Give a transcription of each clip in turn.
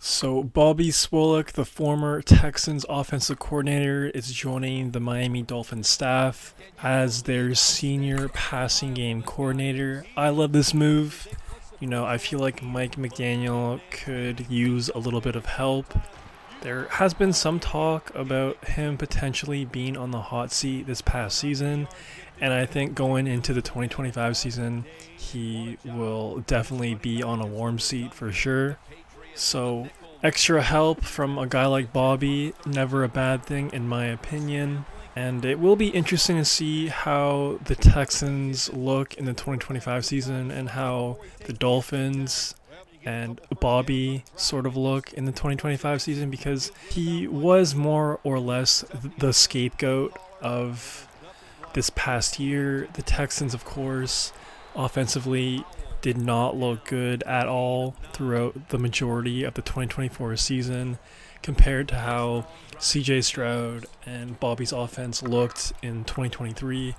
So Bobby Slowik, the former Texans offensive coordinator, is joining the Miami Dolphins staff as their senior passing game coordinator. I love this move. I feel like Mike McDaniel could use a little bit of help. There has been some talk about him potentially being on the hot seat this past season, and I think going into the 2025 season, he will definitely be on a warm seat for sure. So, extra help from a guy like Bobby, never a bad thing in my opinion. And it will be interesting to see how the Texans look in the 2025 season and how the Dolphins and Bobby sort of look in the 2025 season, because he was more or less the scapegoat of this past year. The Texans, of course, offensively did not look good at all throughout the majority of the 2024 season compared to how CJ Stroud and Bobby's offense looked in 2023.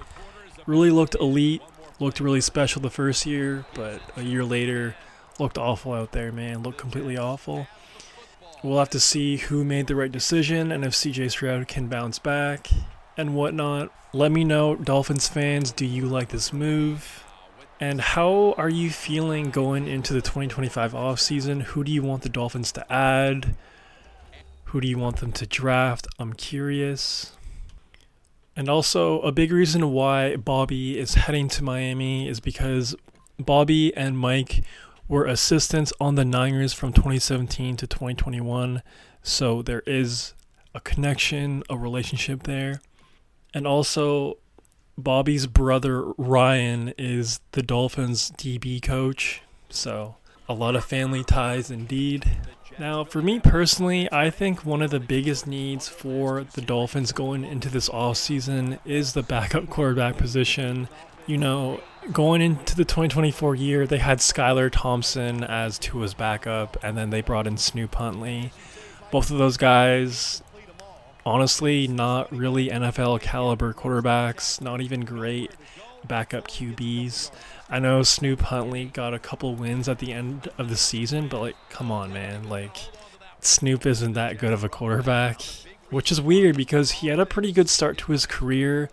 Really looked elite, looked really special the first year, but a year later looked awful out there, man. Looked completely awful. We'll have to see who made the right decision and if CJ Stroud can bounce back and whatnot. Let me know, Dolphins fans, do you like this move? And how are you feeling going into the 2025 offseason? Who do you want the Dolphins to add? Who do you want them to draft? I'm curious. And also, a big reason why Bobby is heading to Miami is because Bobby and Mike were assistants on the Niners from 2017 to 2021. So there is a connection, a relationship there. And also, Bobby's brother Ryan is the Dolphins DB coach, so a lot of family ties indeed. Now, for me personally, I think one of the biggest needs for the Dolphins going into this offseason is the backup quarterback position. Going into the 2024 year, they had Skylar Thompson as Tua's backup, and then they brought in Snoop Huntley. Both of those guys, honestly, not really NFL caliber quarterbacks, not even great backup QBs. I know Snoop Huntley got a couple wins at the end of the season, but come on, man. Snoop isn't that good of a quarterback, which is weird because he had a pretty good start to his career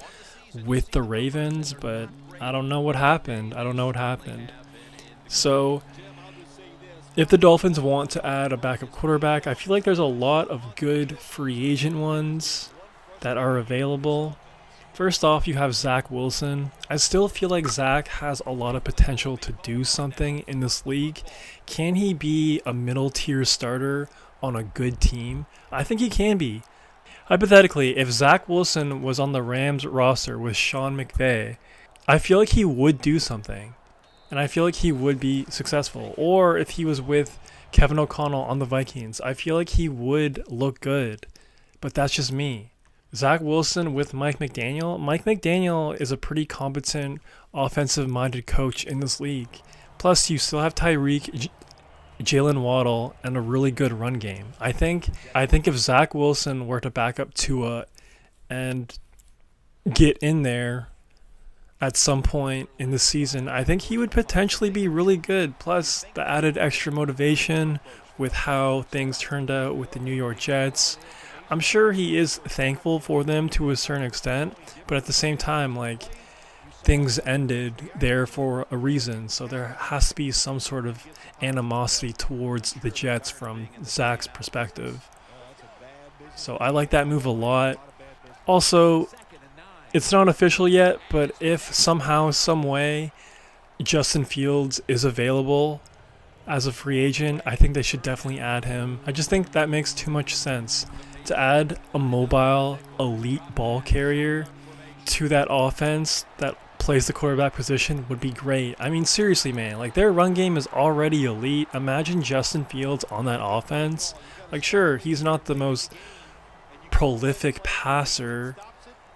with the Ravens, but I don't know what happened. So, if the Dolphins want to add a backup quarterback, I feel like there's a lot of good free agent ones that are available. First off, you have Zach Wilson. I still feel like Zach has a lot of potential to do something in this league. Can he be a middle tier starter on a good team? I think he can be. Hypothetically, if Zach Wilson was on the Rams roster with Sean McVay, I feel like he would do something. And I feel like he would be successful. Or if he was with Kevin O'Connell on the Vikings, I feel like he would look good. But that's just me. Zach Wilson with Mike McDaniel. Mike McDaniel is a pretty competent, offensive-minded coach in this league. Plus, you still have Tyreek, Jalen Waddle, and a really good run game. I think if Zach Wilson were to back up Tua and get in there at some point in the season, I think he would potentially be really good. Plus, the added extra motivation with how things turned out with the New York Jets. I'm sure he is thankful for them to a certain extent, but at the same time, things ended there for a reason. So there has to be some sort of animosity towards the Jets from Zach's perspective. So I like that move a lot. Also, it's not official yet, but if somehow, some way, Justin Fields is available as a free agent, I think they should definitely add him. I just think that makes too much sense. To add a mobile, elite ball carrier to that offense that plays the quarterback position would be great. I mean, seriously, man, their run game is already elite. Imagine Justin Fields on that offense. Sure, he's not the most prolific passer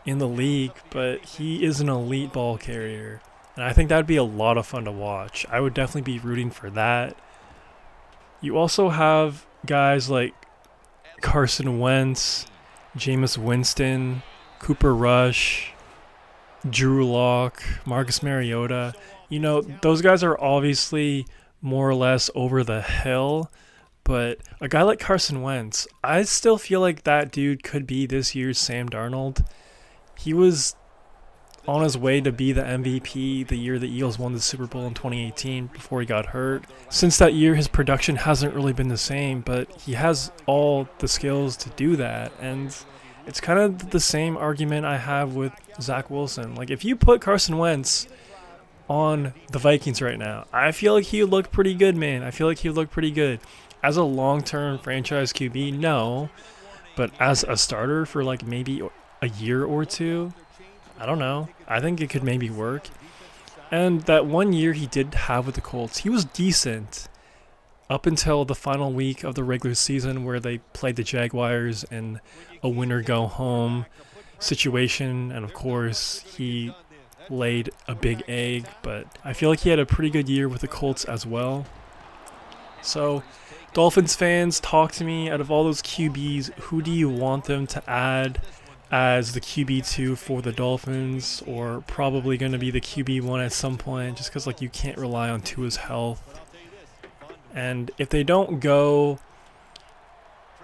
in the league, but he is an elite ball carrier, and I think that would be a lot of fun to watch. I would definitely be rooting for that. You also have guys like Carson Wentz, Jameis Winston, Cooper Rush, Drew Lock, Marcus Mariota. Those guys are obviously more or less over the hill, but a guy like Carson Wentz, I still feel like that dude could be this year's Sam Darnold. He was on his way to be the MVP the year the Eagles won the Super Bowl in 2018 before he got hurt. Since that year, his production hasn't really been the same, but he has all the skills to do that. And it's kind of the same argument I have with Zach Wilson. Like, if you put Carson Wentz on the Vikings right now, I feel like he would look pretty good, man. I feel like he would look pretty good. As a long-term franchise QB, no. But as a starter for like maybe a year or two, I don't know. I think it could maybe work. And that 1 year he did have with the Colts, he was decent up until the final week of the regular season where they played the Jaguars in a winner-go-home situation. And, of course, he laid a big egg. But I feel like he had a pretty good year with the Colts as well. So, Dolphins fans, talk to me. Out of all those QBs, who do you want them to add as the QB2 for the Dolphins, or probably going to be the QB1 at some point, just because like you can't rely on Tua's health. And if they don't go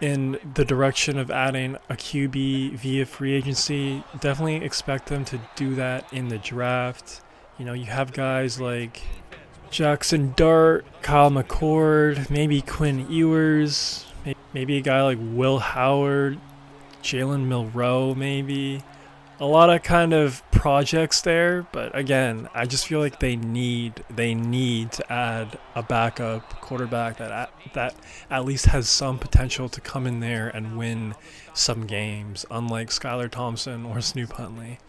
in the direction of adding a QB via free agency, definitely expect them to do that in the draft. You know, you have guys like Jackson Dart, Kyle McCord, maybe Quinn Ewers, maybe a guy like Will Howard, Jalen Milroe, maybe. A lot of kind of projects there, but again, I just feel like they need to add a backup quarterback that at least has some potential to come in there and win some games, unlike Skylar Thompson or Snoop Huntley.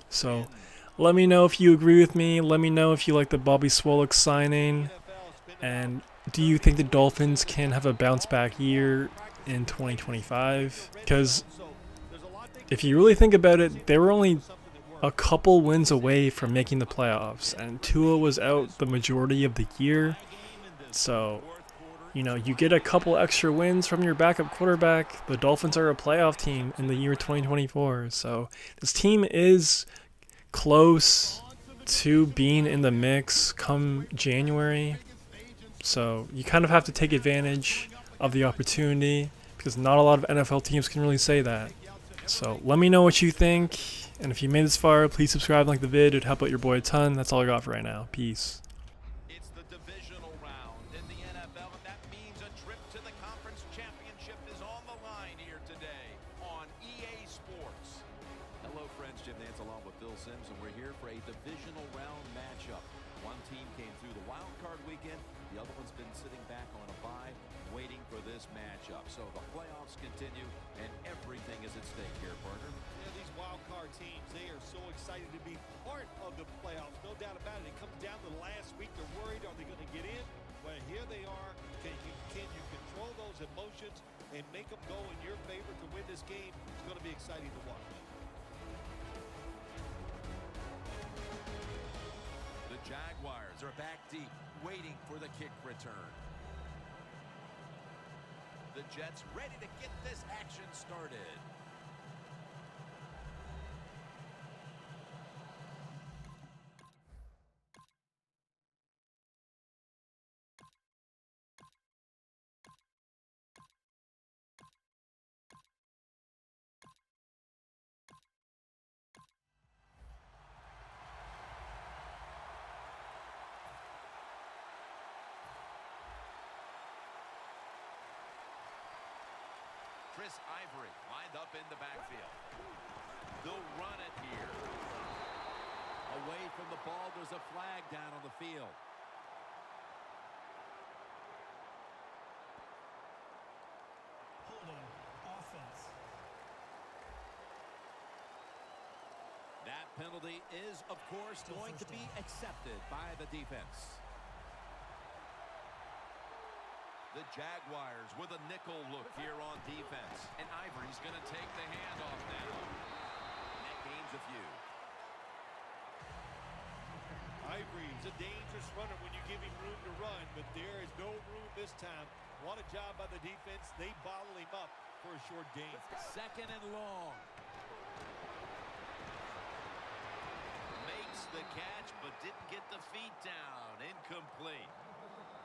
So, let me know if you agree with me. Let me know if you like the Bobby Slowik signing, and do you think the Dolphins can have a bounce back year in 2025? Because if you really think about it, they were only a couple wins away from making the playoffs, and Tua was out the majority of the year. So, you know, you get a couple extra wins from your backup quarterback. The Dolphins are a playoff team in the year 2024. So this team is close to being in the mix come January. So you kind of have to take advantage of the opportunity, because not a lot of NFL teams can really say that. So let me know what you think, and if you made this far, please subscribe and like the vid. It would help out your boy a ton. That's all I got for right now. Peace. It's the divisional round in the NFL, and that means a trip to the conference championship is on the line here today on EA Sports. Hello, friends. Jim Nance along with Phil Sims, and we're here for a divisional round matchup. One team came through the wild card weekend. The other one's been sitting back on a bye, waiting for this matchup. So the playoffs continue, and everything is at stake here, partner. Yeah, these wild card teams, they are so excited to be part of the playoffs. No doubt about it. It comes down to the last week. They're worried, are they going to get in? Well, here they are. Can you control those emotions and make them go in your favor to win this game? It's going to be exciting to watch. The Jaguars are back deep, waiting for the kick return. The Jets ready to get this action started. Chris Ivory lined up in the backfield. They'll run it here. Away from the ball, there's a flag down on the field. Holding offense. That penalty is, of course, going to be accepted by the defense. The Jaguars with a nickel look here on defense. And Ivory's going to take the handoff now. And that gains a few. Ivory's a dangerous runner when you give him room to run, but there is no room this time. What a job by the defense. They bottle him up for a short gain. Second and long. Makes the catch, but didn't get the feet down. Incomplete.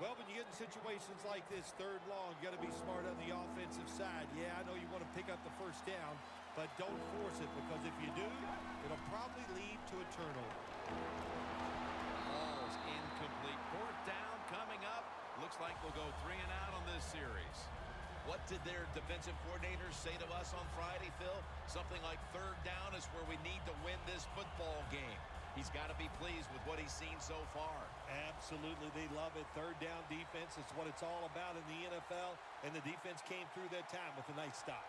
Well, when you get in situations like this, third long, you got to be smart on the offensive side. Yeah, I know you want to pick up the first down, but don't force it, because if you do, it'll probably lead to a turnover. Ball's incomplete. Fourth down coming up. Looks like we'll go 3 and out on this series. What did their defensive coordinators say to us on Friday, Phil? Something like third down is where we need to win this football game. He's got to be pleased with what he's seen so far. Absolutely, they love it. Third down defense is what it's all about in the NFL, and the defense came through that time with a nice stop.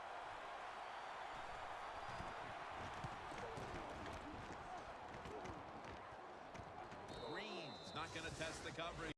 Green's not going to test the coverage.